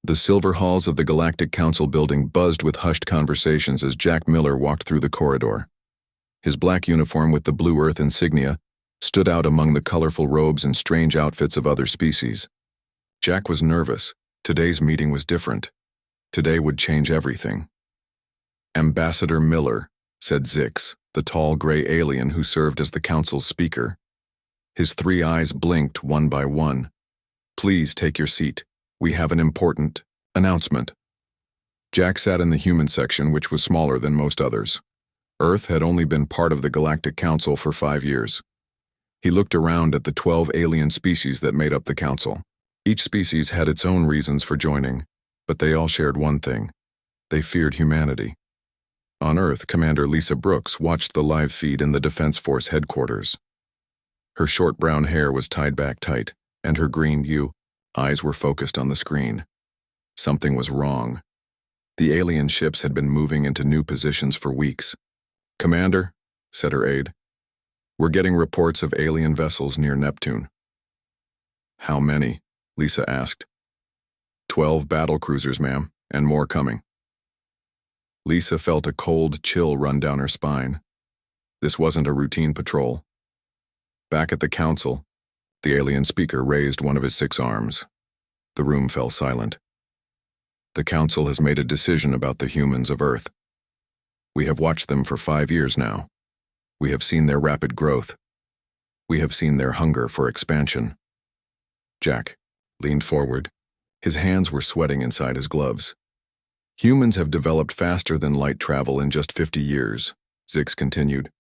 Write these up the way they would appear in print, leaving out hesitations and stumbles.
The silver halls of the Galactic Council building buzzed with hushed conversations as Jack Miller walked through the corridor. His black uniform with the Blue Earth insignia stood out among the colorful robes and strange outfits of other species. Jack was nervous. Today's meeting was different. Today would change everything. "Ambassador Miller," said Zix, the tall gray alien who served as the council's speaker. His 3 eyes blinked one by one. "Please take your seat. We have an important announcement." Jack sat in the human section, which was smaller than most others. Earth had only been part of the Galactic Council for 5 years. He looked around at the 12 alien species that made up the council. Each species had its own reasons for joining, but they all shared one thing. They feared humanity. On Earth, Commander Lisa Brooks watched the live feed in the Defense Force headquarters. Her short brown hair was tied back tight, and her green eyes were focused on the screen. Something was wrong. The alien ships had been moving into new positions for weeks. "Commander," said her aide, "we're getting reports of alien vessels near Neptune." "How many?" Lisa asked. 12 battle cruisers, ma'am, and more coming." Lisa felt a cold chill run down her spine. This wasn't a routine patrol. Back at the council, the alien speaker raised one of his 6 arms. The room fell silent. "The council has made a decision about the humans of Earth. We have watched them for 5 years now. We have seen their rapid growth. We have seen their hunger for expansion." Jack leaned forward. His hands were sweating inside his gloves. "Humans have developed faster than light travel in just 50 years, Zix continued.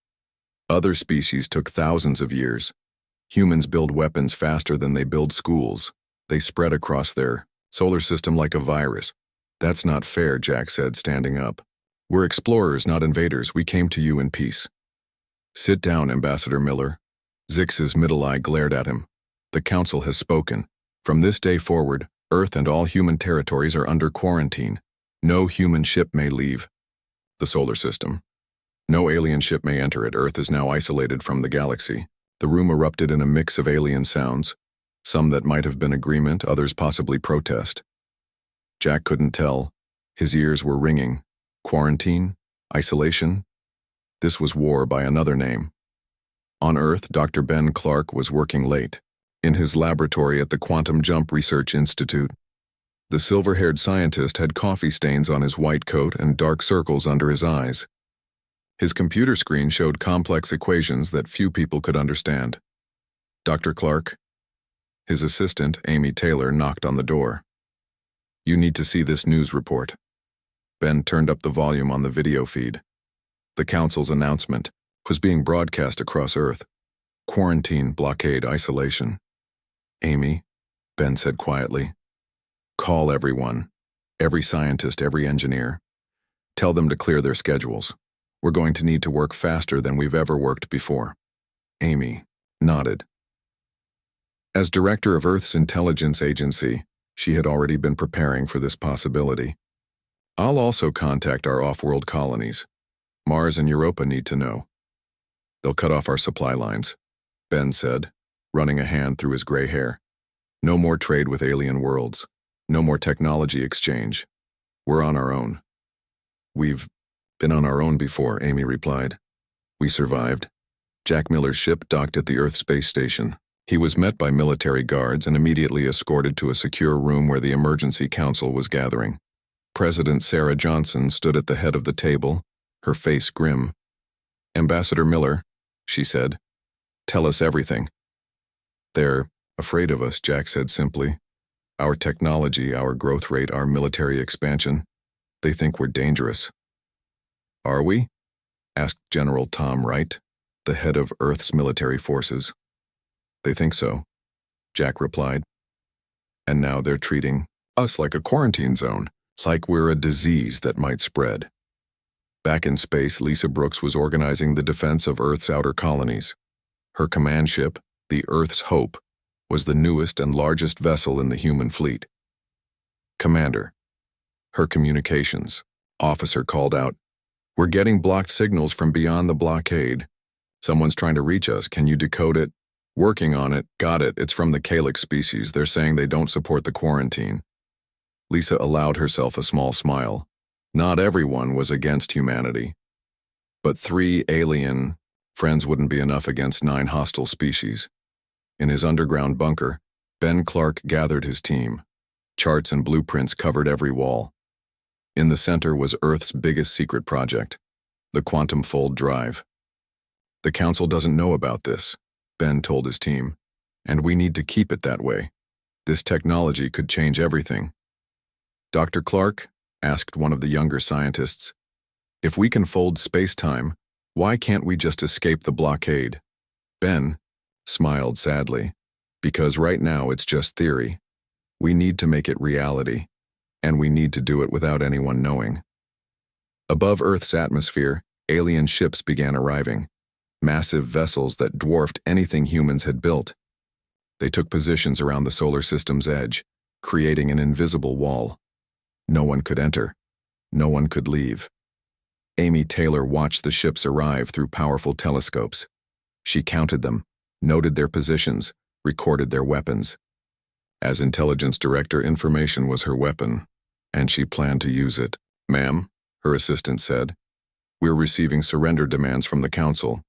"Other species took thousands of years. Humans build weapons faster than they build schools. They spread across their solar system like a virus." "That's not fair," Jack said, standing up. "We're explorers, not invaders. We came to you in peace." "Sit down, Ambassador Miller." Zix's middle eye glared at him. "The council has spoken. From this day forward, Earth and all human territories are under quarantine. No human ship may leave the solar system. No alien ship may enter it. Earth is now isolated from the galaxy." The room erupted in a mix of alien sounds, some that might have been agreement, others possibly protest. Jack couldn't tell. His ears were ringing. Quarantine? Isolation? This was war by another name. On Earth, Dr. Ben Clark was working late, in his laboratory at the Quantum Jump Research Institute. The silver-haired scientist had coffee stains on his white coat and dark circles under his eyes. His computer screen showed complex equations that few people could understand. "Dr. Clark?" His assistant, Amy Taylor, knocked on the door. "You need to see this news report." Ben turned up the volume on the video feed. The council's announcement was being broadcast across Earth. Quarantine, blockade, isolation. "Amy," Ben said quietly, "call everyone. Every scientist, every engineer. Tell them to clear their schedules. We're going to need to work faster than we've ever worked before." Amy nodded. As director of Earth's intelligence agency, she had already been preparing for this possibility. "I'll also contact our off-world colonies. Mars and Europa need to know. They'll cut off our supply lines," Ben said, running a hand through his gray hair. "No more trade with alien worlds. No more technology exchange. We're on our own." "We've been on our own before," Amy replied. "We survived." Jack Miller's ship docked at the Earth space station. He was met by military guards and immediately escorted to a secure room where the emergency council was gathering. President Sarah Johnson stood at the head of the table, her face grim. "Ambassador Miller," she said, "tell us everything." "They're afraid of us," Jack said simply. "Our technology, our growth rate, our military expansion. They think we're dangerous." "Are we?" asked General Tom Wright, the head of Earth's military forces. "They think so," Jack replied. "And now they're treating us like a quarantine zone, like we're a disease that might spread." Back in space, Lisa Brooks was organizing the defense of Earth's outer colonies. Her command ship, the Earth's Hope, was the newest and largest vessel in the human fleet. "Commander." Her communications officer called out, "We're getting blocked signals from beyond the blockade. Someone's trying to reach us. Can you decode it?" "Working on it. Got it. It's from the Calyx species. They're saying they don't support the quarantine." Lisa allowed herself a small smile. Not everyone was against humanity. But 3 alien friends wouldn't be enough against 9 hostile species. In his underground bunker, Ben Clark gathered his team. Charts and blueprints covered every wall. In the center was Earth's biggest secret project, the Quantum Fold Drive. The Council doesn't know about this, Ben told his team, and we need to keep it that way. This technology could change everything. Dr. Clark, asked one of the younger scientists, if we can fold space-time, why can't we just escape the blockade? Ben smiled sadly, because right now it's just theory. We need to make it reality, and we need to do it without anyone knowing. Above Earth's atmosphere, alien ships began arriving, massive vessels that dwarfed anything humans had built. They took positions around the solar system's edge, creating an invisible wall. No one could enter. No one could leave. Amy Taylor watched the ships arrive through powerful telescopes. She counted them, noted their positions, recorded their weapons. As intelligence director, information was her weapon, and she planned to use it. Ma'am, her assistant said, we're receiving surrender demands from the Council.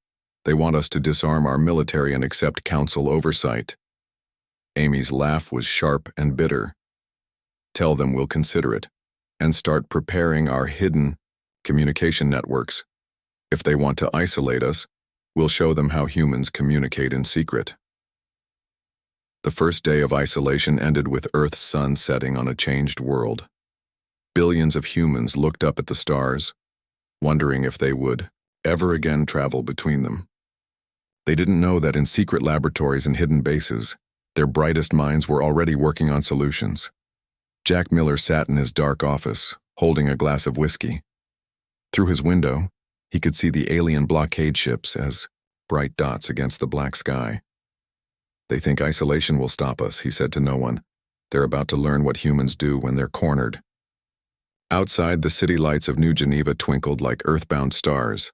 They want us to disarm our military and accept Council oversight. Amy's laugh was sharp and bitter. Tell them we'll consider it, and start preparing our hidden communication networks. If they want to isolate us, we'll show them how humans communicate in secret. The first day of isolation ended with Earth's sun setting on a changed world. Billions of humans looked up at the stars, wondering if they would ever again travel between them. They didn't know that in secret laboratories and hidden bases, their brightest minds were already working on solutions. Jack Miller sat in his dark office, holding a glass of whiskey. Through his window, he could see the alien blockade ships as bright dots against the black sky. They think isolation will stop us, he said to no one. They're about to learn what humans do when they're cornered. Outside, the city lights of New Geneva twinkled like earthbound stars.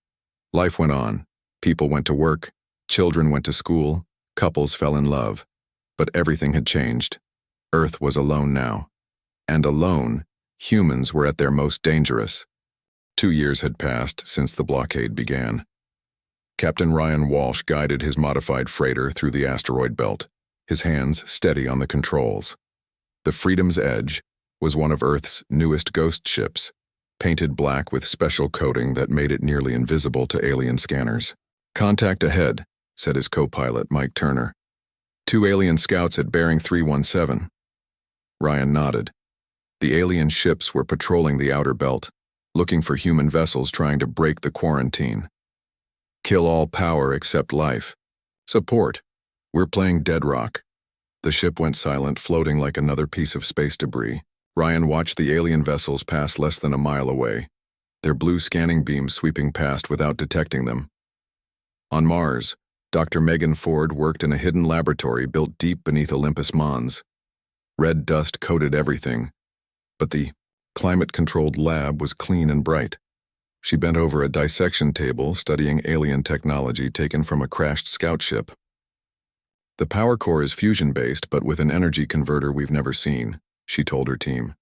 Life went on. People went to work, children went to school, couples fell in love. But everything had changed. Earth was alone now. And alone, humans were at their most dangerous. 2 years had passed since the blockade began. Captain Ryan Walsh guided his modified freighter through the asteroid belt, his hands steady on the controls. The Freedom's Edge was one of Earth's newest ghost ships, painted black with special coating that made it nearly invisible to alien scanners. Contact ahead, said his co-pilot, Mike Turner. 2 alien scouts at bearing 317. Ryan nodded. The alien ships were patrolling the outer belt, looking for human vessels trying to break the quarantine. Kill all power except life. Support. We're playing Dead Rock. The ship went silent, floating like another piece of space debris. Ryan watched the alien vessels pass less than a mile away, their blue scanning beams sweeping past without detecting them. On Mars, Dr. Megan Ford worked in a hidden laboratory built deep beneath Olympus Mons. Red dust coated everything, but the climate-controlled lab was clean and bright. She bent over a dissection table studying alien technology taken from a crashed scout ship. The power core is fusion-based, but with an energy converter we've never seen, she told her team.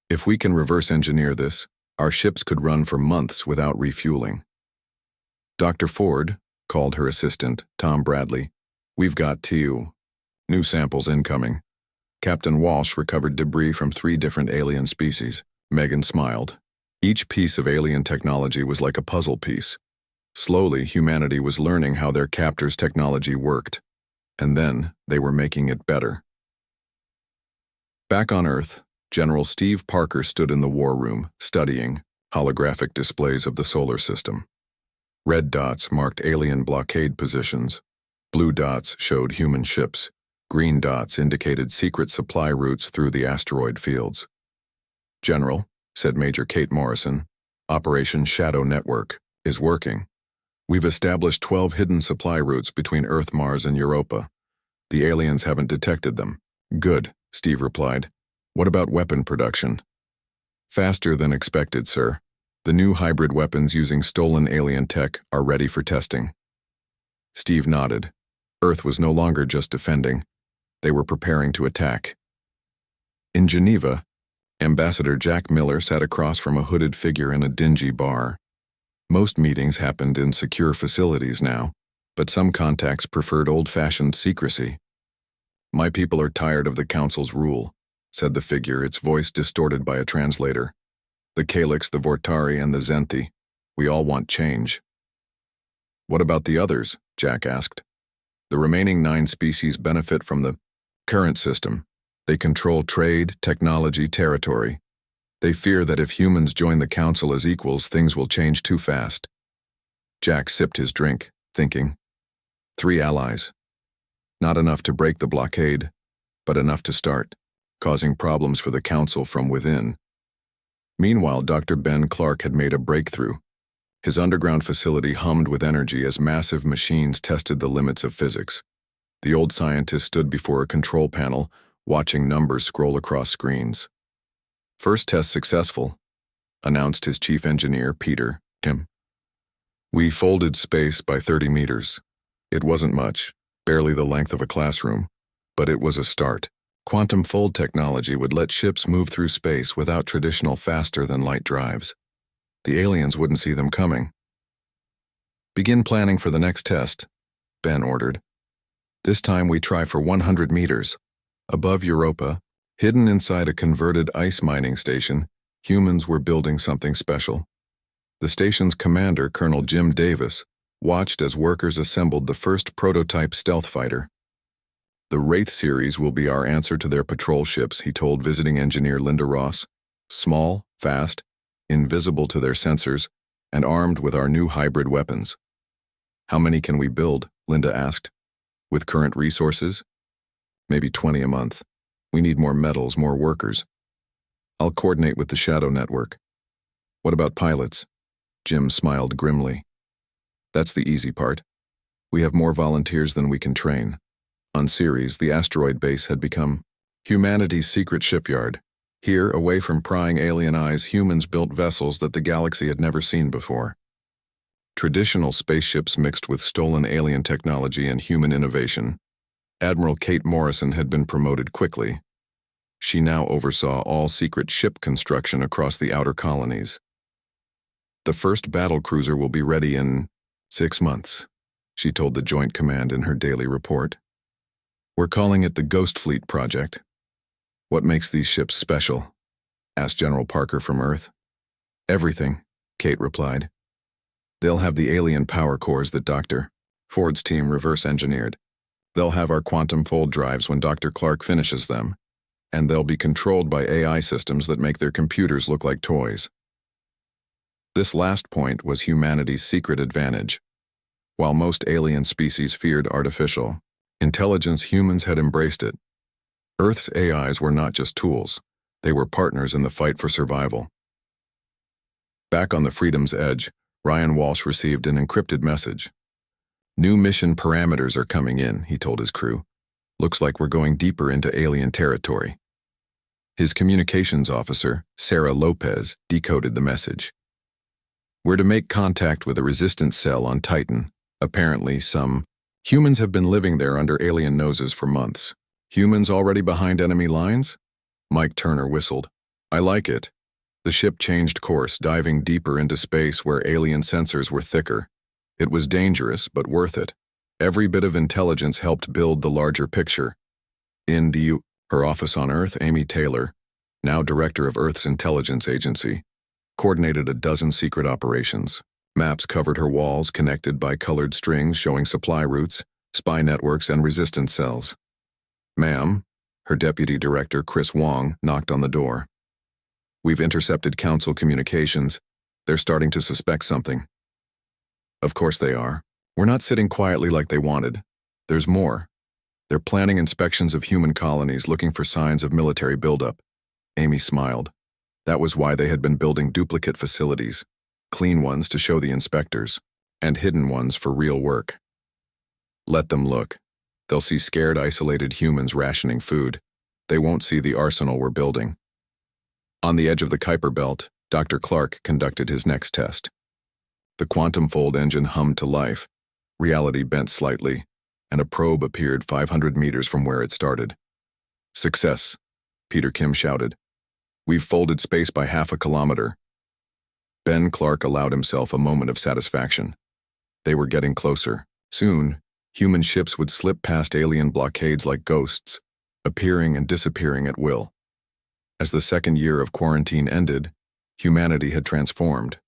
If we can reverse engineer this, our ships could run for months without refueling. Dr. Ford called her assistant, Tom Bradley. We've got new samples incoming. Captain Walsh recovered debris from 3 different alien species. Megan smiled. Each piece of alien technology was like a puzzle piece. Slowly, humanity was learning how their captors' technology worked. And then, they were making it better. Back on Earth, General Steve Parker stood in the war room, studying holographic displays of the solar system. Red dots marked alien blockade positions. Blue dots showed human ships. Green dots indicated secret supply routes through the asteroid fields. General, said Major Kate Morrison, Operation Shadow Network is working. We've established 12 hidden supply routes between Earth, Mars, and Europa. The aliens haven't detected them. Good, Steve replied. What about weapon production? Faster than expected, sir. The new hybrid weapons using stolen alien tech are ready for testing. Steve nodded. Earth was no longer just defending. They were preparing to attack. In Geneva, Ambassador Jack Miller sat across from a hooded figure in a dingy bar. Most meetings happened in secure facilities now, but some contacts preferred old-fashioned secrecy. "My people are tired of the Council's rule," said the figure, its voice distorted by a translator. "The Kalix, the Vortari, and the Zenthi. We all want change." "What about the others?" Jack asked. "The remaining 9 species benefit from the current system. They control trade, technology, territory. They fear that if humans join the Council as equals, things will change too fast." Jack sipped his drink, thinking. 3 allies. Not enough to break the blockade, but enough to start, causing problems for the Council from within. Meanwhile, Dr. Ben Clark had made a breakthrough. His underground facility hummed with energy as massive machines tested the limits of physics. The old scientist stood before a control panel, watching numbers scroll across screens. "First test successful," announced his chief engineer, Peter Kim. "We folded space by 30 meters. It wasn't much, barely the length of a classroom, but it was a start. Quantum fold technology would let ships move through space without traditional faster-than-light drives. The aliens wouldn't see them coming." "Begin planning for the next test," Ben ordered. "This time we try for 100 meters. Above Europa, hidden inside a converted ice mining station, humans were building something special. The station's commander, Colonel Jim Davis, watched as workers assembled the first prototype stealth fighter. "The Wraith series will be our answer to their patrol ships," he told visiting engineer Linda Ross. "Small, fast, invisible to their sensors, and armed with our new hybrid weapons." "How many can we build?" Linda asked. "With current resources? Maybe 20 a month. We need more metals, more workers. I'll coordinate with the Shadow Network." "What about pilots?" Jim smiled grimly. "That's the easy part. We have more volunteers than we can train." On Ceres, the asteroid base had become humanity's secret shipyard. Here, away from prying alien eyes, humans built vessels that the galaxy had never seen before. Traditional spaceships mixed with stolen alien technology and human innovation. Admiral Kate Morrison had been promoted quickly. She now oversaw all secret ship construction across the outer colonies. "The first battle cruiser will be ready in 6 months, she told the Joint Command in her daily report. "We're calling it the Ghost Fleet Project." "What makes these ships special?" asked General Parker from Earth. "Everything," Kate replied. "They'll have the alien power cores that Dr. Ford's team reverse engineered. They'll have our quantum fold drives when Dr. Clark finishes them, and they'll be controlled by AI systems that make their computers look like toys." This last point was humanity's secret advantage. While most alien species feared artificial intelligence, humans had embraced it. Earth's AIs were not just tools, they were partners in the fight for survival. Back on the Freedom's edge, Ryan Walsh received an encrypted message. "New mission parameters are coming in," he told his crew. "Looks like we're going deeper into alien territory." His communications officer, Sarah Lopez, decoded the message. "We're to make contact with a resistance cell on Titan. Apparently, some humans have been living there under alien noses for months." "Humans already behind enemy lines?" Mike Turner whistled. "I like it." The ship changed course, diving deeper into space where alien sensors were thicker. It was dangerous, but worth it. Every bit of intelligence helped build the larger picture. In her office on Earth, Amy Taylor, now director of Earth's intelligence agency, coordinated a dozen secret operations. Maps covered her walls, connected by colored strings showing supply routes, spy networks, and resistance cells. "Ma'am," her deputy director, Chris Wong, knocked on the door. "We've intercepted Council communications. They're starting to suspect something." "Of course they are. We're not sitting quietly like they wanted. There's more. They're planning inspections of human colonies, looking for signs of military buildup." Amy smiled. That was why they had been building duplicate facilities, clean ones to show the inspectors, and hidden ones for real work. "Let them look. They'll see scared, isolated humans rationing food. They won't see the arsenal we're building." On the edge of the Kuiper Belt, Dr. Clark conducted his next test. The quantum fold engine hummed to life, reality bent slightly, and a probe appeared 500 meters from where it started. "Success," Peter Kim shouted. We've folded space by half a kilometer. Ben Clark allowed himself a moment of satisfaction. They were getting closer. Soon, human ships would slip past alien blockades like ghosts, appearing and disappearing at will. As the second year of quarantine ended, humanity had transformed.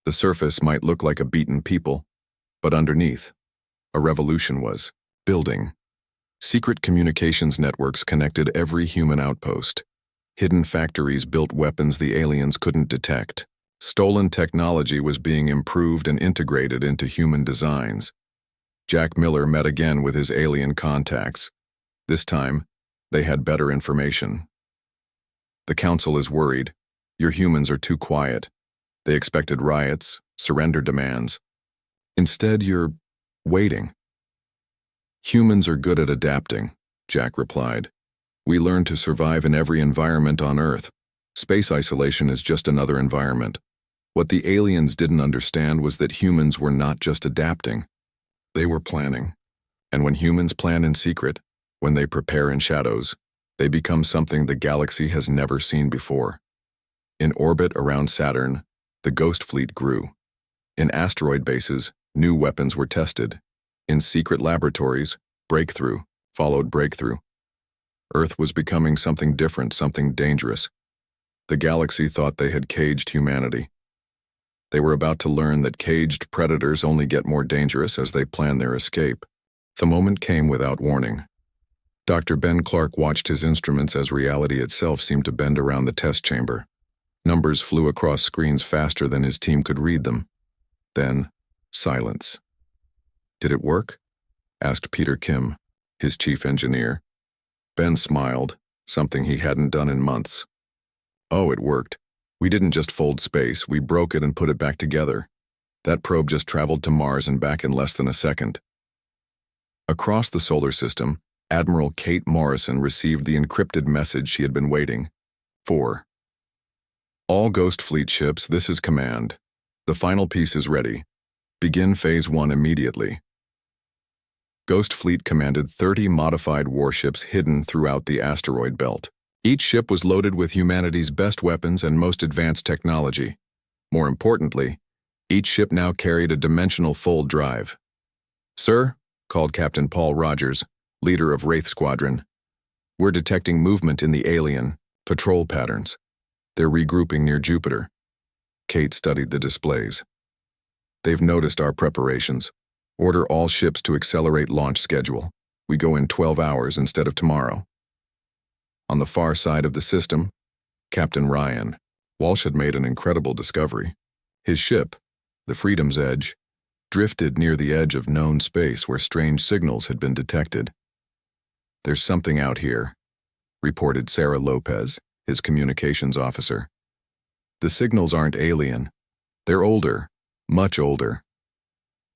The surface might look like a beaten people, but underneath, a revolution was building. Secret communications networks connected every human outpost. Hidden factories built weapons the aliens couldn't detect. Stolen technology was being improved and integrated into human designs. Jack Miller met again with his alien contacts. This time, they had better information. The Council is worried. Your humans are too quiet. They expected riots, surrender demands. Instead, you're waiting. Humans are good at adapting, Jack replied. We learn to survive in every environment on Earth. Space isolation is just another environment. What the aliens didn't understand was that humans were not just adapting. They were planning. And when humans plan in secret, when they prepare in shadows, they become something the galaxy has never seen before. In orbit around Saturn, the Ghost Fleet grew. In asteroid bases, new weapons were tested. In secret laboratories, breakthrough followed breakthrough. Earth was becoming something different, something dangerous. The galaxy thought they had caged humanity. They were about to learn that caged predators only get more dangerous as they plan their escape. The moment came without warning. Dr. Ben Clark watched his instruments as reality itself seemed to bend around the test chamber. Numbers flew across screens faster than his team could read them. Then, silence. Did it work? Asked Peter Kim, his chief engineer. Ben smiled, something he hadn't done in months. Oh, it worked. We didn't just fold space, we broke it and put it back together. That probe just traveled to Mars and back in less than a second. Across the solar system, Admiral Kate Morrison received the encrypted message she had been waiting for. All Ghost Fleet ships, this is command. The final piece is ready. Begin Phase 1 immediately. Ghost Fleet commanded 30 modified warships hidden throughout the asteroid belt. Each ship was loaded with humanity's best weapons and most advanced technology. More importantly, each ship now carried a dimensional fold drive. Sir, called Captain Paul Rogers, leader of Wraith Squadron, we're detecting movement in the alien patrol patterns. They're regrouping near Jupiter. Kate studied the displays. They've noticed our preparations. Order all ships to accelerate launch schedule. We go in 12 hours instead of tomorrow. On the far side of the system, Captain Ryan, Walsh had made an incredible discovery. His ship, the Freedom's Edge, drifted near the edge of known space where strange signals had been detected. There's something out here, reported Sarah Lopez, his communications officer. The signals aren't alien. They're older, much older.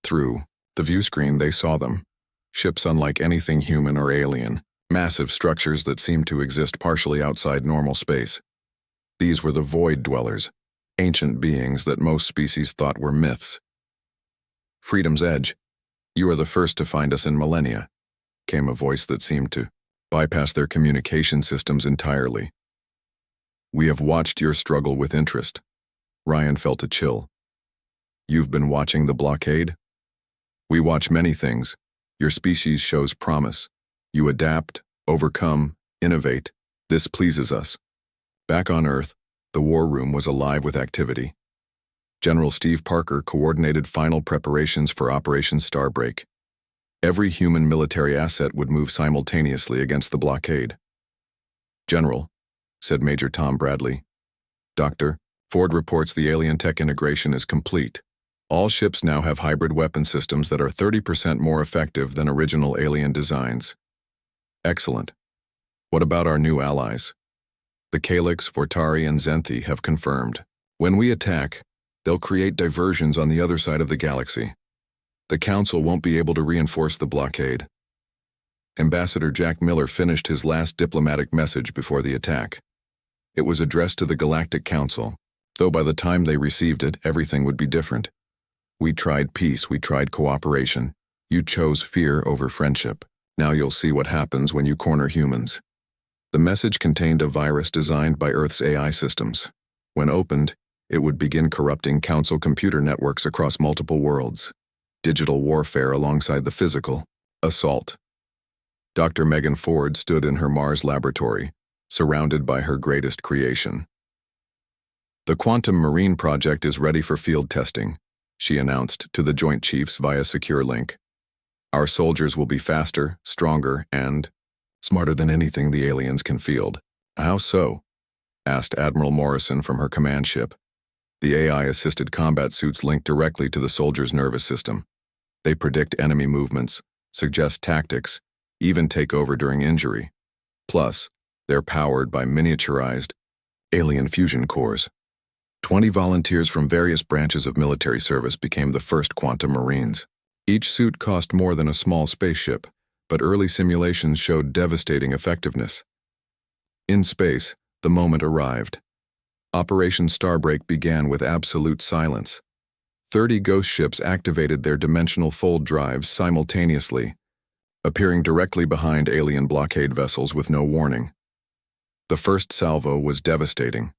Through the view screen, they saw them. Ships unlike anything human or alien. Massive structures that seemed to exist partially outside normal space. These were the Void Dwellers, ancient beings that most species thought were myths. Freedom's Edge, you are the first to find us in millennia, came a voice that seemed to bypass their communication systems entirely. We have watched your struggle with interest. Ryan felt a chill. You've been watching the blockade? We watch many things. Your species shows promise. You adapt, overcome, innovate. This pleases us. Back on Earth, the war room was alive with activity. General Steve Parker coordinated final preparations for Operation Starbreak. Every human military asset would move simultaneously against the blockade. General, said Major Tom Bradley. Doctor, Ford reports the alien tech integration is complete. All ships now have hybrid weapon systems that are 30% more effective than original alien designs. Excellent. What about our new allies? The Kalix, Vortari, and Zenthi have confirmed. When we attack, they'll create diversions on the other side of the galaxy. The Council won't be able to reinforce the blockade. Ambassador Jack Miller finished his last diplomatic message before the attack. It was addressed to the Galactic Council, though by the time they received it, everything would be different. We tried peace, we tried cooperation. You chose fear over friendship. Now you'll see what happens when you corner humans. The message contained a virus designed by Earth's AI systems. When opened, it would begin corrupting Council computer networks across multiple worlds. Digital warfare alongside the physical. Assault. Dr. Megan Ford stood in her Mars laboratory, surrounded by her greatest creation. The Quantum Marine project is ready for field testing, she announced to the Joint Chiefs via secure link. Our soldiers will be faster, stronger, and smarter than anything the aliens can field. How so? Asked Admiral Morrison from her command ship. The AI-assisted combat suits link directly to the soldiers' nervous system. They predict enemy movements, suggest tactics, even take over during injury. Plus, they're powered by miniaturized alien fusion cores. 20 volunteers from various branches of military service became the first Quantum Marines. Each suit cost more than a small spaceship, but early simulations showed devastating effectiveness. In space, the moment arrived. Operation Starbreak began with absolute silence. 30 ghost ships activated their dimensional fold drives simultaneously, appearing directly behind alien blockade vessels with no warning. The first salvo was devastating.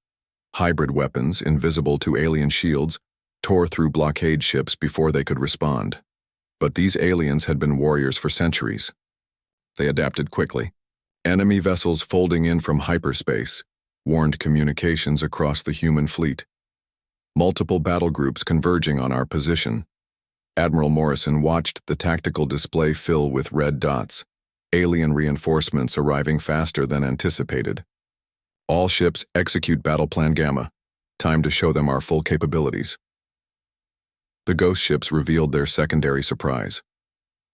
Hybrid weapons, invisible to alien shields, tore through blockade ships before they could respond. But these aliens had been warriors for centuries. They adapted quickly. Enemy vessels folding in from hyperspace warned communications across the human fleet. Multiple battle groups converging on our position. Admiral Morrison watched the tactical display fill with red dots, alien reinforcements arriving faster than anticipated. All ships execute Battle Plan Gamma. Time to show them our full capabilities. The ghost ships revealed their secondary surprise.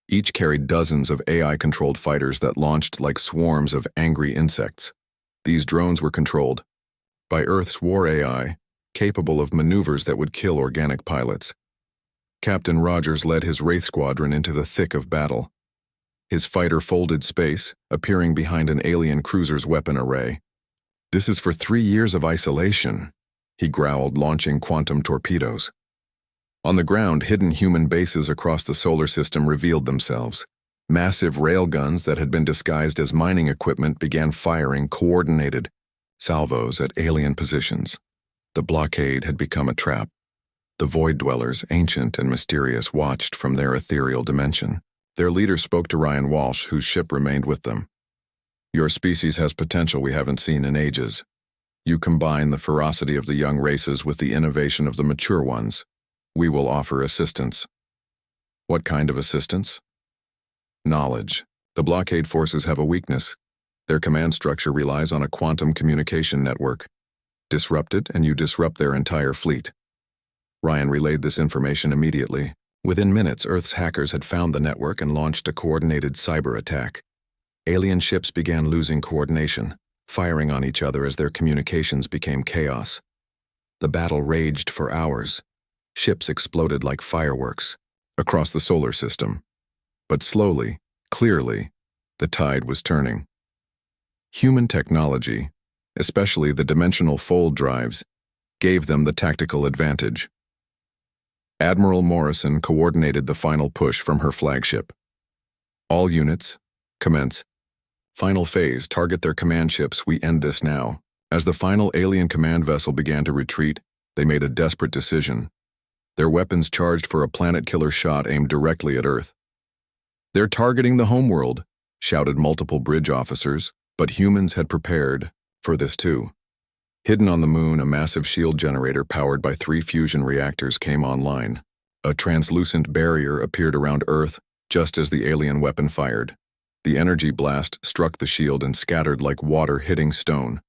Each carried dozens of AI-controlled fighters that launched like swarms of angry insects. These drones were controlled by Earth's war AI, capable of maneuvers that would kill organic pilots. Captain Rogers led his Wraith Squadron into the thick of battle. His fighter folded space, appearing behind an alien cruiser's weapon array. "This is for 3 years of isolation," he growled, launching quantum torpedoes. On the ground, hidden human bases across the solar system revealed themselves. Massive railguns that had been disguised as mining equipment began firing coordinated salvos at alien positions. The blockade had become a trap. The Void Dwellers, ancient and mysterious, watched from their ethereal dimension. Their leader spoke to Ryan Walsh, whose ship remained with them. "Your species has potential we haven't seen in ages. You combine the ferocity of the young races with the innovation of the mature ones. We will offer assistance." "What kind of assistance?" "Knowledge. The blockade forces have a weakness. Their command structure relies on a quantum communication network. Disrupt it, and you disrupt their entire fleet." Ryan relayed this information immediately. Within minutes, Earth's hackers had found the network and launched a coordinated cyber attack. Alien ships began losing coordination, firing on each other as their communications became chaos. The battle raged for hours. Ships exploded like fireworks across the solar system. But slowly, clearly, the tide was turning. Human technology, especially the dimensional fold drives, gave them the tactical advantage. Admiral Morrison coordinated the final push from her flagship. "All units, commence. Final phase, target their command ships. We end this now." As the final alien command vessel began to retreat, they made a desperate decision. Their weapons charged for a planet-killer shot aimed directly at Earth. "They're targeting the homeworld," shouted multiple bridge officers, but humans had prepared for this too. Hidden on the moon, a massive shield generator powered by 3 fusion reactors came online. A translucent barrier appeared around Earth just as the alien weapon fired. The energy blast struck the shield and scattered like water hitting stone.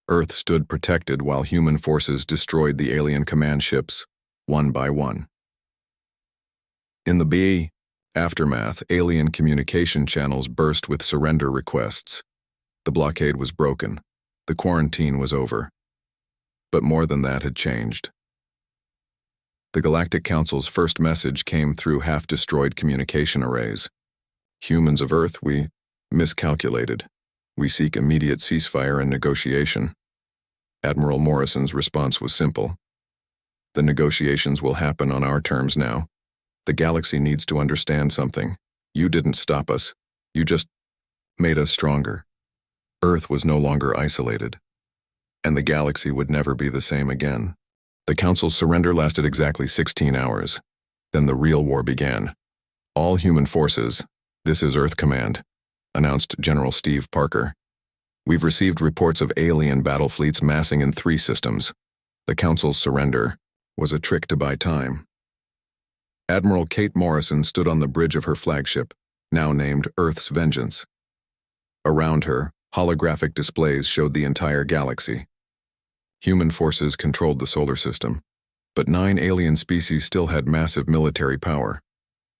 Earth stood protected while human forces destroyed the alien command ships, one by one. In the aftermath, alien communication channels burst with surrender requests. The blockade was broken. The quarantine was over. But more than that had changed. The Galactic Council's first message came through half-destroyed communication arrays. "Humans of Earth, we miscalculated. We seek immediate ceasefire and negotiation." Admiral Morrison's response was simple. "The negotiations will happen on our terms now. The galaxy needs to understand something. You didn't stop us. You just made us stronger." Earth was no longer isolated, and the galaxy would never be the same again. The Council's surrender lasted exactly 16 hours. Then the real war began. All human forces, this is Earth Command, announced General Steve Parker. We've received reports of alien battle fleets massing in 3 systems. The Council's surrender was a trick to buy time. Admiral Kate Morrison stood on the bridge of her flagship, now named Earth's Vengeance. Around her, holographic displays showed the entire galaxy. Human forces controlled the solar system, but 9 alien species still had massive military power.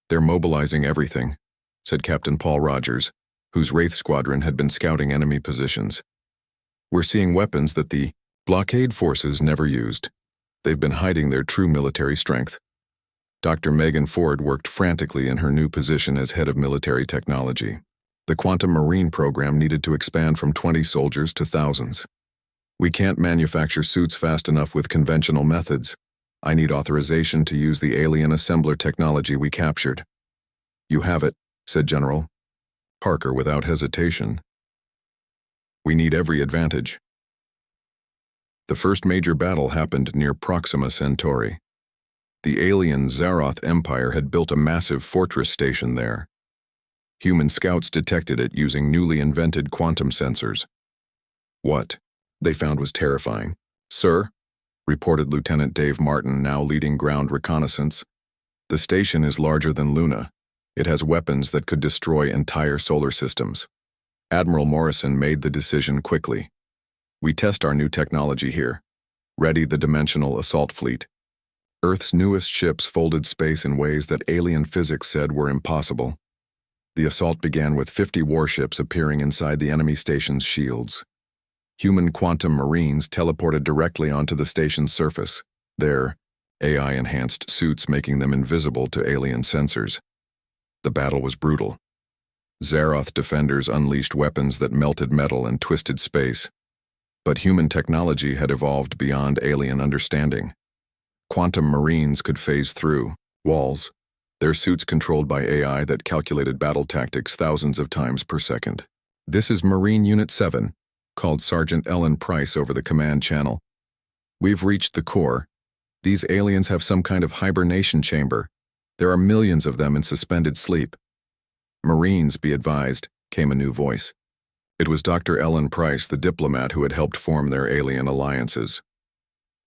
"They're mobilizing everything," said Captain Paul Rogers, whose Wraith Squadron had been scouting enemy positions. "We're seeing weapons that the blockade forces never used. They've been hiding their true military strength." Dr. Megan Ford worked frantically in her new position as head of military technology. The Quantum Marine program needed to expand from 20 soldiers to thousands. "We can't manufacture suits fast enough with conventional methods. I need authorization to use the alien assembler technology we captured." "You have it," said General Parker without hesitation. "We need every advantage." The first major battle happened near Proxima Centauri. The alien Zaroth Empire had built a massive fortress station there. Human scouts detected it using newly invented quantum sensors. What they found was terrifying. "Sir," reported Lieutenant Dave Martin, now leading ground reconnaissance, "the station is larger than Luna. It has weapons that could destroy entire solar systems." Admiral Morrison made the decision quickly. "We test our new technology here. Ready the dimensional assault fleet." Earth's newest ships folded space in ways that alien physics said were impossible. The assault began with 50 warships appearing inside the enemy station's shields. Human quantum marines teleported directly onto the station's surface, their AI-enhanced suits making them invisible to alien sensors. The battle was brutal. Zaroth defenders unleashed weapons that melted metal and twisted space. But human technology had evolved beyond alien understanding. Quantum marines could phase through walls, their suits controlled by AI that calculated battle tactics thousands of times per second. "This is Marine Unit 7, called Sergeant Ellen Price over the command channel. "We've reached the core. These aliens have some kind of hibernation chamber. There are millions of them in suspended sleep." "Marines, be advised," came a new voice. It was Dr. Ellen Price, the diplomat who had helped form their alien alliances.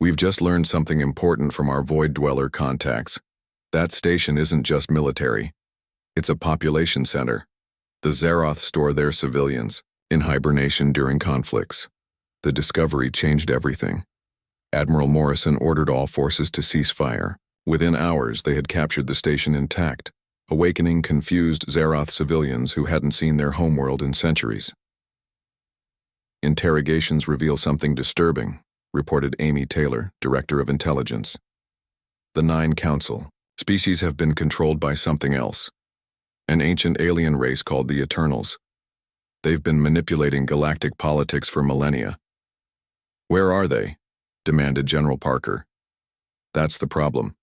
"We've just learned something important from our Void Dweller contacts. That station isn't just military. It's a population center. The Zaroth store their civilians in hibernation during conflicts." The discovery changed everything. Admiral Morrison ordered all forces to cease fire. Within hours, they had captured the station intact, awakening confused Zaroth civilians who hadn't seen their homeworld in centuries. "Interrogations reveal something disturbing," reported Amy Taylor, Director of Intelligence. "The 9 Council species have been controlled by something else. An ancient alien race called the Eternals. They've been manipulating galactic politics for millennia." "Where are they?" demanded General Parker. "That's the problem.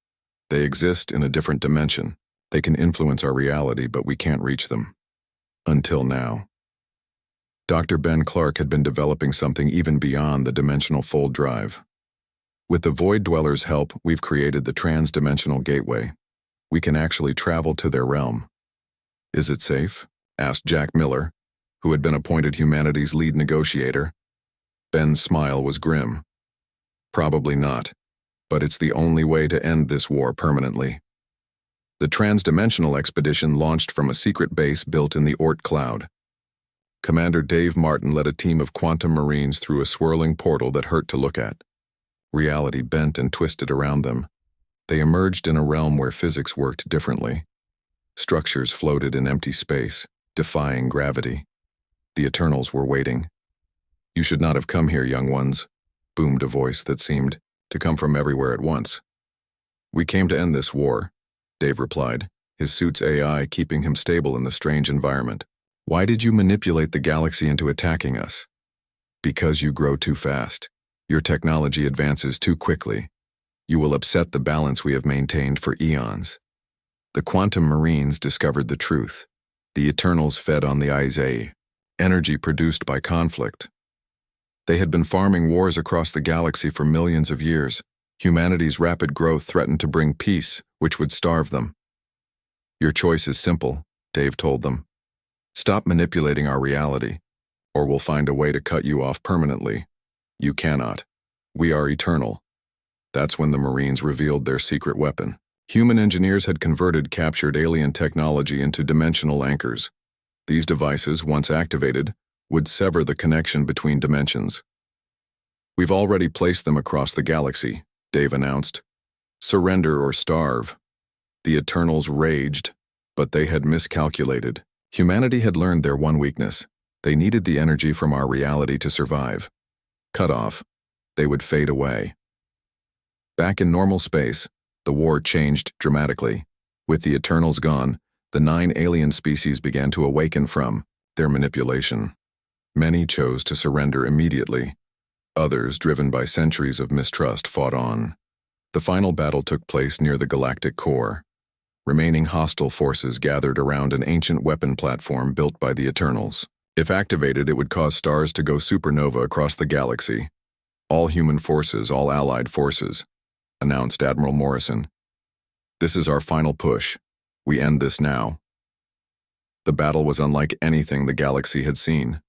They exist in a different dimension. They can influence our reality, but we can't reach them. Until now." Dr. Ben Clark had been developing something even beyond the dimensional fold drive. "With the Void Dwellers' help, we've created the trans-dimensional gateway. We can actually travel to their realm." "Is it safe?" asked Jack Miller, who had been appointed humanity's lead negotiator. Ben's smile was grim. "Probably not, but it's the only way to end this war permanently." The trans-dimensional expedition launched from a secret base built in the Oort cloud. Commander Dave Martin led a team of quantum marines through a swirling portal that hurt to look at. Reality bent and twisted around them. They emerged in a realm where physics worked differently. Structures floated in empty space, defying gravity. The Eternals were waiting. "You should not have come here, young ones," boomed a voice that seemed to come from everywhere at once. "We came to end this war," Dave replied, his suit's AI keeping him stable in the strange environment. "Why did you manipulate the galaxy into attacking us?" "Because you grow too fast. Your technology advances too quickly. You will upset the balance we have maintained for eons." The quantum marines discovered the truth. The Eternals fed on the Isaiah, energy produced by conflict. They had been farming wars across the galaxy for millions of years. Humanity's rapid growth threatened to bring peace, which would starve them. Your choice is simple, Dave told them. Stop manipulating our reality, or we'll find a way to cut you off permanently. You cannot. We are eternal. That's when the Marines revealed their secret weapon. Human engineers had converted captured alien technology into dimensional anchors. These devices, once activated, would sever the connection between dimensions. We've already placed them across the galaxy, Dave announced. Surrender or starve. The Eternals raged, but they had miscalculated. Humanity had learned their one weakness. They needed the energy from our reality to survive. Cut off, they would fade away. Back in normal space, the war changed dramatically. With the Eternals gone, the 9 alien species began to awaken from their manipulation. Many chose to surrender immediately. Others, driven by centuries of mistrust, fought on. The final battle took place near the galactic core. Remaining hostile forces gathered around an ancient weapon platform built by the Eternals. If activated, it would cause stars to go supernova across the galaxy. All human forces, all allied forces, announced Admiral Morrison. This is our final push. We end this now. The battle was unlike anything the galaxy had seen.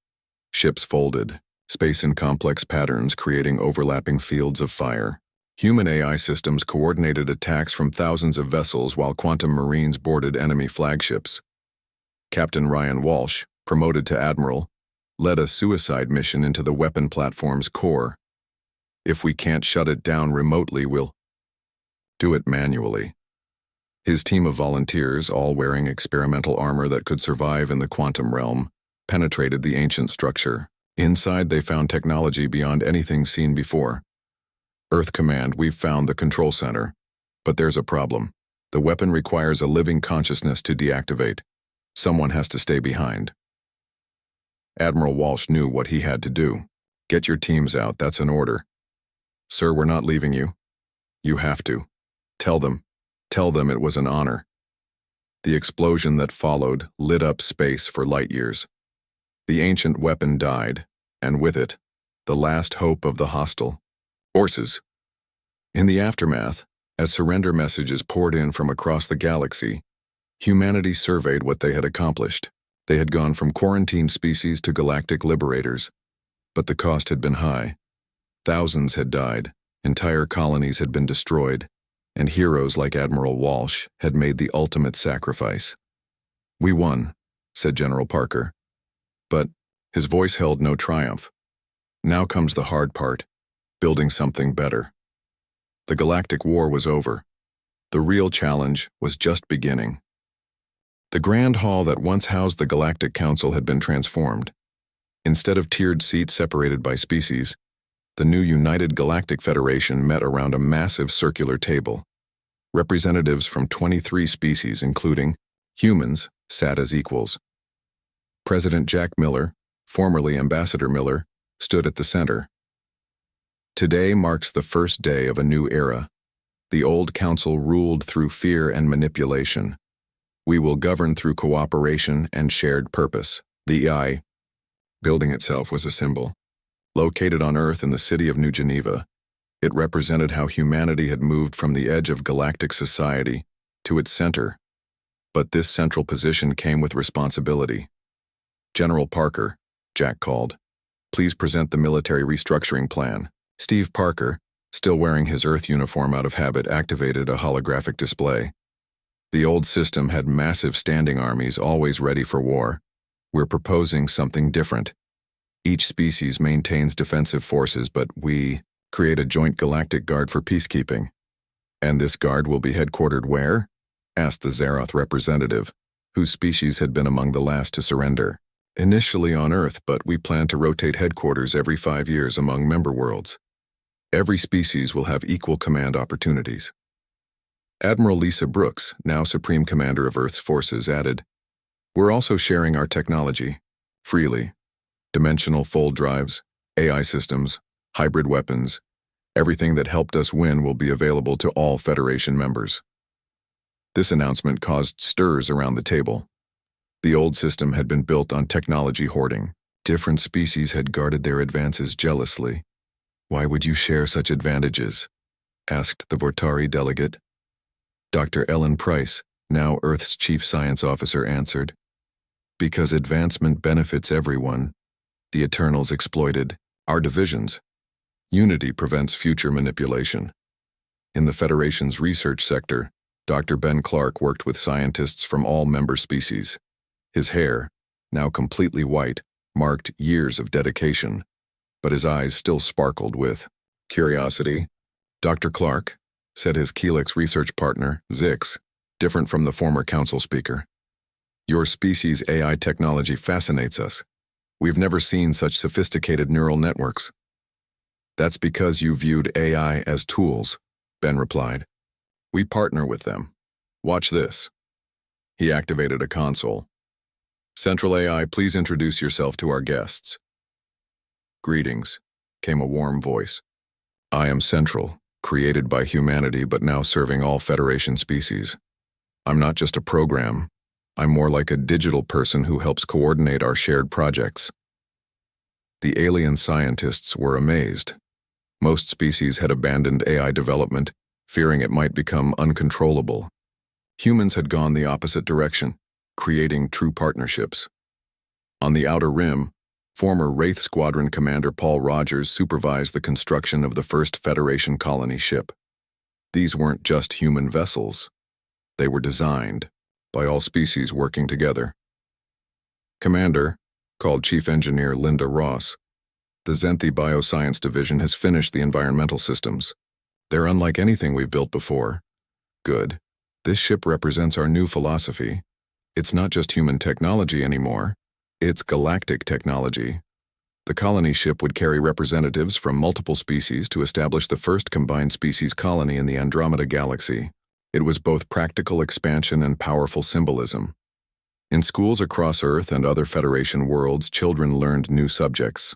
Ships folded, space in complex patterns creating overlapping fields of fire. Human AI systems coordinated attacks from thousands of vessels while quantum marines boarded enemy flagships. Captain Ryan Walsh, promoted to admiral, led a suicide mission into the weapon platform's core. If we can't shut it down remotely, we'll do it manually. His team of volunteers, all wearing experimental armor that could survive in the quantum realm, penetrated the ancient structure. Inside, they found technology beyond anything seen before. Earth Command, we've found the control center. But there's a problem. The weapon requires a living consciousness to deactivate. Someone has to stay behind. Admiral Walsh knew what he had to do. Get your teams out, that's an order. Sir, we're not leaving you. You have to. Tell them it was an honor. The explosion that followed lit up space for light years. The ancient weapon died, and with it, the last hope of the hostile forces. In the aftermath, as surrender messages poured in from across the galaxy, humanity surveyed what they had accomplished. They had gone from quarantined species to galactic liberators, but the cost had been high. Thousands had died, entire colonies had been destroyed, and heroes like Admiral Walsh had made the ultimate sacrifice. We won, said General Parker. But his voice held no triumph. Now comes the hard part, building something better. The Galactic War was over. The real challenge was just beginning. The grand hall that once housed the Galactic Council had been transformed. Instead of tiered seats separated by species, the new United Galactic Federation met around a massive circular table. Representatives from 23 species, including humans, sat as equals. President Jack Miller, formerly Ambassador Miller, stood at the center. Today marks the first day of a new era. The old council ruled through fear and manipulation. We will govern through cooperation and shared purpose. The EI building itself was a symbol. Located on Earth in the city of New Geneva, it represented how humanity had moved from the edge of galactic society to its center. But this central position came with responsibility. General Parker, Jack called, please present the military restructuring plan. Steve Parker, still wearing his Earth uniform out of habit, activated a holographic display. The old system had massive standing armies always ready for war. We're proposing something different. Each species maintains defensive forces, but we create a joint galactic guard for peacekeeping. And this guard will be headquartered where? Asked the Zeroth representative, whose species had been among the last to surrender. Initially on Earth, but we plan to rotate headquarters every 5 years among member worlds. Every species will have equal command opportunities. Admiral Lisa Brooks, now Supreme Commander of Earth's forces, added, we're also sharing our technology, freely. Dimensional fold drives, AI systems, hybrid weapons, everything that helped us win will be available to all Federation members. This announcement caused stirs around the table. The old system had been built on technology hoarding. Different species had guarded their advances jealously. "Why would you share such advantages?" asked the Vortari delegate. Dr. Ellen Price, now Earth's chief science officer, answered. "Because advancement benefits everyone. The Eternals exploited our divisions. Unity prevents future manipulation." In the Federation's research sector, Dr. Ben Clark worked with scientists from all member species. His hair, now completely white, marked years of dedication, but his eyes still sparkled with curiosity. "Dr. Clark," said his Helix research partner, Zix, different from the former council speaker, "your species' AI technology fascinates us. We've never seen such sophisticated neural networks." "That's because you viewed AI as tools," Ben replied. "We partner with them. Watch this." He activated a console. "Central AI, please introduce yourself to our guests." "Greetings," came a warm voice. "I am Central, created by humanity but now serving all Federation species. I'm not just a program. I'm more like a digital person who helps coordinate our shared projects." The alien scientists were amazed. Most species had abandoned AI development, fearing it might become uncontrollable. Humans had gone the opposite direction, creating true partnerships. On the Outer Rim, former Wraith Squadron Commander Paul Rogers supervised the construction of the first Federation colony ship. These weren't just human vessels. They were designed by all species working together. Commander, called Chief Engineer Linda Ross, the Zenthi Bioscience Division has finished the environmental systems. They're unlike anything we've built before. Good. This ship represents our new philosophy. It's not just human technology anymore. It's galactic technology. The colony ship would carry representatives from multiple species to establish the first combined species colony in the Andromeda Galaxy. It was both practical expansion and powerful symbolism. In schools across Earth and other Federation worlds, children learned new subjects: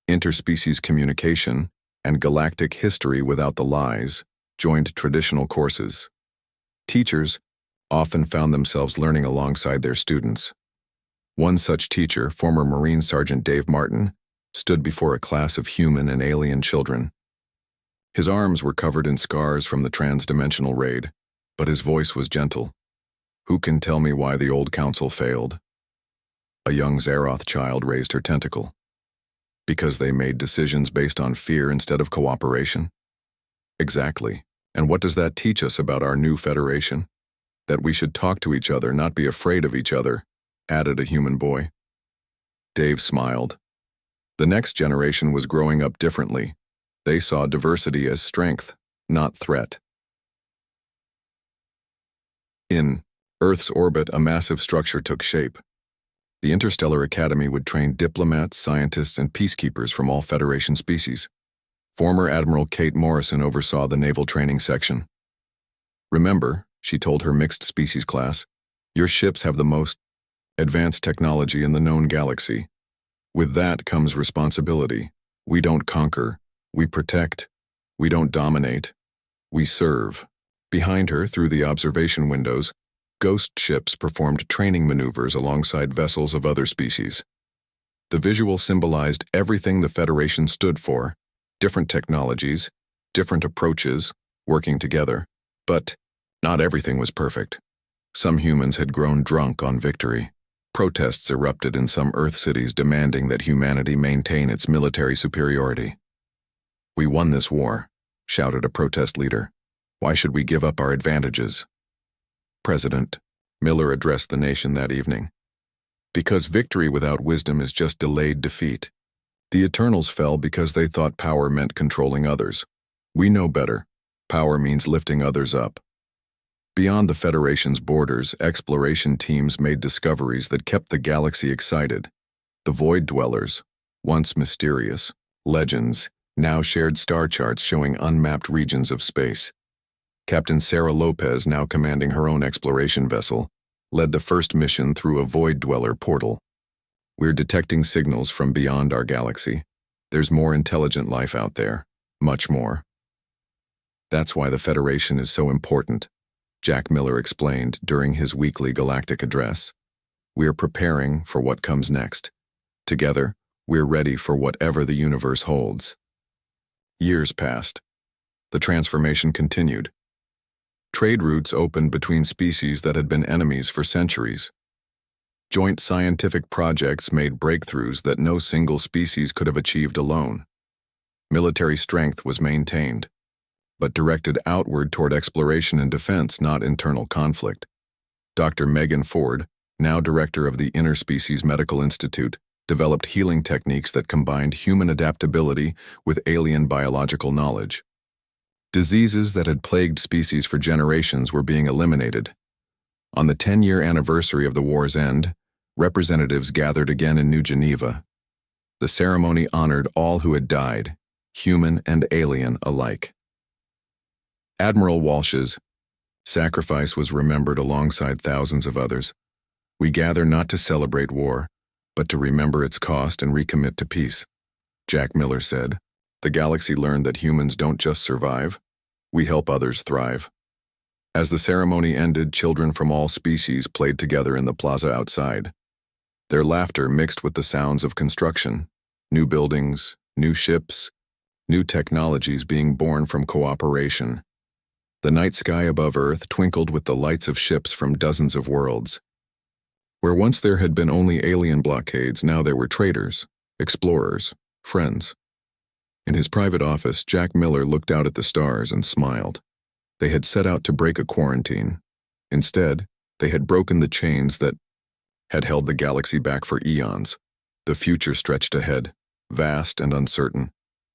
interspecies communication and galactic history without the lies joined traditional courses. Teachers often found themselves learning alongside their students. One such teacher, former Marine Sergeant Dave Martin, stood before a class of human and alien children. His arms were covered in scars from the transdimensional raid, but his voice was gentle. "Who can tell me why the old council failed?" A young Zeroth child raised her tentacle. "Because they made decisions based on fear instead of cooperation?" "Exactly. And what does that teach us about our new Federation? That we should talk to each other, not be afraid of each other," added a human boy. Dave smiled. The next generation was growing up differently. They saw diversity as strength, not threat. In Earth's orbit, a massive structure took shape. The Interstellar Academy would train diplomats, scientists, and peacekeepers from all Federation species. Former Admiral Kate Morrison oversaw the naval training section. "Remember," she told her mixed species class, "your ships have the most advanced technology in the known galaxy. With that comes responsibility. We don't conquer, we protect. We don't dominate, we serve." Behind her, through the observation windows, ghost ships performed training maneuvers alongside vessels of other species. The visual symbolized everything the Federation stood for: different technologies, different approaches, working together. But not everything was perfect. Some humans had grown drunk on victory. Protests erupted in some Earth cities demanding that humanity maintain its military superiority. "We won this war," shouted a protest leader. "Why should we give up our advantages?" President Miller addressed the nation that evening. "Because victory without wisdom is just delayed defeat. The Eternals fell because they thought power meant controlling others. We know better. Power means lifting others up." Beyond the Federation's borders, exploration teams made discoveries that kept the galaxy excited. The Void Dwellers, once mysterious legends, now shared star charts showing unmapped regions of space. Captain Sarah Lopez, now commanding her own exploration vessel, led the first mission through a Void Dweller portal. "We're detecting signals from beyond our galaxy. There's more intelligent life out there, much more. That's why the Federation is so important," Jack Miller explained during his weekly galactic address. "We are preparing for what comes next. Together, we're ready for whatever the universe holds. Years passed. The transformation continued. Trade routes opened between species that had been enemies for centuries. Joint scientific projects made breakthroughs that no single species could have achieved alone. Military strength was maintained, but directed outward toward exploration and defense, not internal conflict. Dr. Megan Ford, now director of the Interspecies Medical Institute, developed healing techniques that combined human adaptability with alien biological knowledge. Diseases that had plagued species for generations were being eliminated. On the 10-year anniversary of the war's end, representatives gathered again in New Geneva. The ceremony honored all who had died, human and alien alike. Admiral Walsh's sacrifice was remembered alongside thousands of others. We gather not to celebrate war, but to remember its cost and recommit to peace. Jack Miller said, "The galaxy learned that humans don't just survive, we help others thrive." As the ceremony ended, children from all species played together in the plaza outside. Their laughter mixed with the sounds of construction, new buildings, new ships, new technologies being born from cooperation. The night sky above Earth twinkled with the lights of ships from dozens of worlds. Where once there had been only alien blockades, now there were traders, explorers, friends. In his private office, Jack Miller looked out at the stars and smiled. They had set out to break a quarantine. Instead, they had broken the chains that had held the galaxy back for eons. The future stretched ahead, vast and uncertain.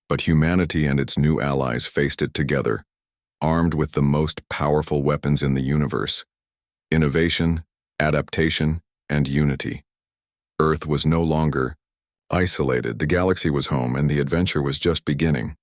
But humanity and its new allies faced it together, armed with the most powerful weapons in the universe: innovation, adaptation, and unity. Earth was no longer isolated. The galaxy was home, and the adventure was just beginning.